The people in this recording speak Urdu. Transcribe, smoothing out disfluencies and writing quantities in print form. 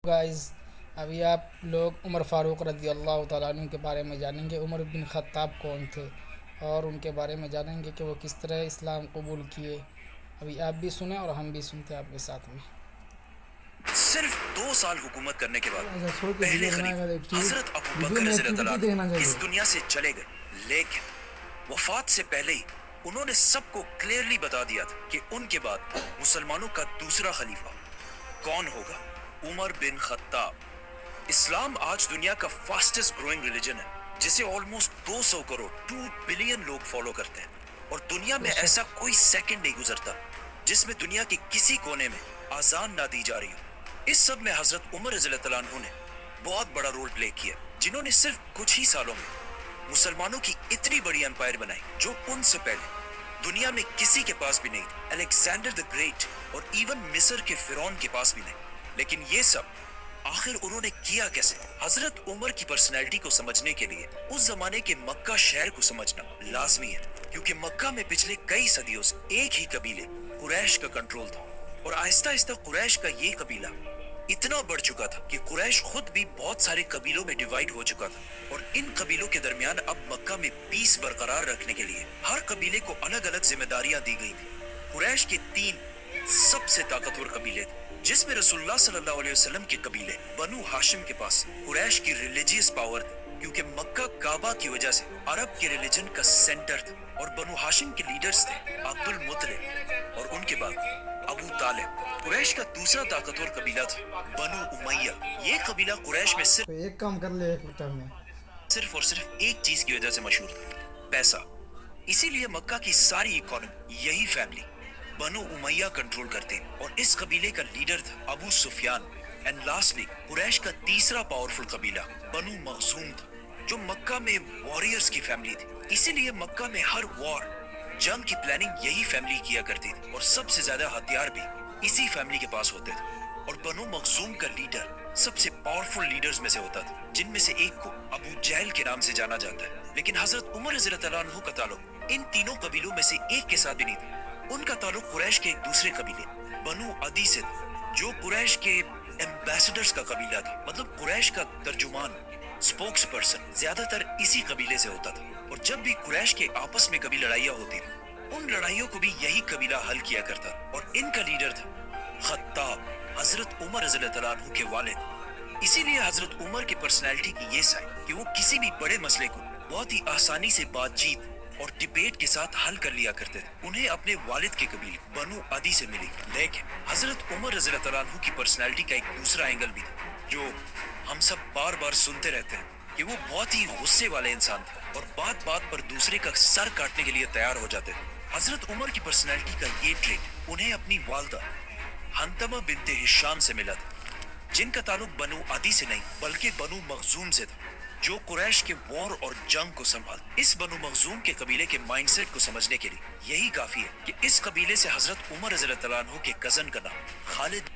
گائز، ابھی آپ لوگ عمر فاروق رضی اللہ تعالیٰ عنہ کے بارے میں جانیں گے۔ عمر بن خطاب کون تھے اور ان کے بارے میں جانیں گے کہ وہ کس طرح اسلام قبول کیے۔ ابھی آپ بھی سنیں اور ہم بھی سنتے ہیں آپ کے ساتھ میں۔ صرف 2 سال حکومت کرنے کے بعد ایسا چھوڑ کے پہلے ویڈیو بنائے گا، خلیفہ حضرت ابو ویڈیو بکر میں رضی اللہ ایکٹیویٹی دیکھنا عنہ چاہیے۔ اس دنیا سے چلے گئے، لیکن وفات سے پہلے ہی انہوں نے سب کو کلیئرلی بتا دیا تھا کہ ان کے بعد مسلمانوں کا دوسرا خلیفہ کون ہوگا؟ عمر بن خطاب۔ اسلام آج دنیا کا فاسٹسٹ گروئنگ ریلیجن ہے، جسے آلموسٹ 200 کروڑ 2 بلین لوگ فالو کرتے ہیں، اور دنیا میں ایسا کوئی سیکنڈ نہیں گزرتا جس میں دنیا کے کسی کونے میں آزان نہ دی جا رہی ہو۔ اس سب میں حضرت عمر رضی اللہ عنہ نے بہت بڑا رول پلے کیا، جنہوں نے صرف کچھ ہی سالوں میں مسلمانوں کی اتنی بڑی امپائر بنائی جو ان سے پہلے دنیا میں کسی کے پاس بھی نہیں تھی، الیگزینڈر دی گریٹ اور ایون مصر کے فرعون کے پاس بھی نہیں۔ لیکن یہ سب آخر انہوں نے کیا کیسے؟ حضرت عمر کی پرسنالٹی کو سمجھنے کے لیے اس زمانے کے مکہ شہر کو سمجھنا لازمی ہے، کیونکہ مکہ میں پچھلے کئی صدیوں سے ایک ہی قبیلے قریش کا کنٹرول تھا، اور آہستہ آہستہ قریش کا یہ قبیلہ اتنا بڑھ چکا تھا کہ قریش خود بھی بہت سارے قبیلوں میں ڈیوائیڈ ہو چکا تھا، اور ان قبیلوں کے درمیان اب مکہ میں پیس برقرار رکھنے کے لیے ہر قبیلے کو الگ الگ ذمہ داریاں دی گئی تھی۔ قریش کے 3 سب سے طاقتور قبیلے تھے، جس میں رسول اللہ صلی اللہ علیہ وسلم کے قبیلے بنو ہاشم کے پاس قریش کی ریلیجیس پاور تھی، کیونکہ مکہ کعبہ کی وجہ سے عرب کے ریلیجن کا سینٹر تھا، اور بنو ہاشم کے لیڈرز تھے عبد المطلب اور ان کے بعد ابو طالب۔ قریش کا دوسرا طاقتور قبیلہ تھا بنو امیہ۔ یہ قبیلہ قریش میں تو ایک کام کر لے ایک ٹائم میں۔ صرف اور صرف ایک چیز کی وجہ سے مشہور تھا، پیسہ۔ اسی لیے مکہ کی ساری اکانومی یہی فیملی بنو امیہ کنٹرول کرتے، اور اس قبیلے کا لیڈر تھا ابو سفیان۔ اینڈ لاسٹلی قریش کا تیسرا پاورفل قبیلہ بنو مخزوم تھا، جو مکہ میں واریئرز کی فیملی تھی۔ اسی لیے مکہ میں ہر وار، جنگ کی پلاننگ یہی فیملی کیا کرتی تھی، اور سب سے زیادہ ہتھیار بھی اسی فیملی کے پاس ہوتے تھے۔ اور بنو مخزوم کا لیڈر سب سے پاورفل لیڈرز میں سے ہوتا تھا، جن میں سے ایک کو ابو جہل کے نام سے جانا جاتا ہے۔ لیکن حضرت عمر رضی اللہ عنہ کا تعلق ان تینوں قبیلوں میں سے ایک کے ساتھ بھی نہیں تھا۔ ان کا تعلق قریش کے ایک دوسرے قبیلے بنو عدی سے تھا، جو قریش کے ایمبیسڈرز کا قبیلہ تھا، مطلب قریش کا ترجمان، اسپوکس پرسن زیادہ تر اسی قبیلے سے ہوتا تھا۔ اور جب بھی قریش کے آپس میں کبھی لڑائیاں ہوتی تھی، ان لڑائیوں کو بھی یہی قبیلہ حل کیا کرتا، اور ان کا لیڈر تھا خطاب، حضرت عمر رضی اللہ عنہ کے والد۔ اسی لیے حضرت عمر کی پرسنالٹی کی یہ سائن کہ وہ کسی بھی بڑے مسئلے کو بہت ہی آسانی سے بات چیت اور ڈیبیٹ کے ساتھ حل کر لیا کرتے تھے، انہیں اپنے والد کے قبیلے بنو عدی سے ملی۔ لیکن حضرت عمر رضی اللہ عنہ کی پرسنالٹی کا ایک دوسرا اینگل بھی تھا، جو ہم سب بار بار سنتے رہتے ہیں، کہ وہ بہت ہی غصے والے انسان تھے، اور بات بات پر دوسرے کا سر کاٹنے کے لیے تیار ہو جاتے تھے۔ حضرت عمر کی پرسنالٹی کا یہ ٹریٹ انہیں اپنی والدہ حنتمہ بنت ہشام سے ملا تھا، جن کا تعلق بنو عدی سے نہیں بلکہ بنو مخزوم سے تھا، جو قریش کے وار اور جنگ کو سنبھال۔ اس بنو مخزوم کے قبیلے کے مائنڈ سیٹ کو سمجھنے کے لیے یہی کافی ہے کہ اس قبیلے سے حضرت عمر رضی اللہ عنہ کے کزن کا نام خالد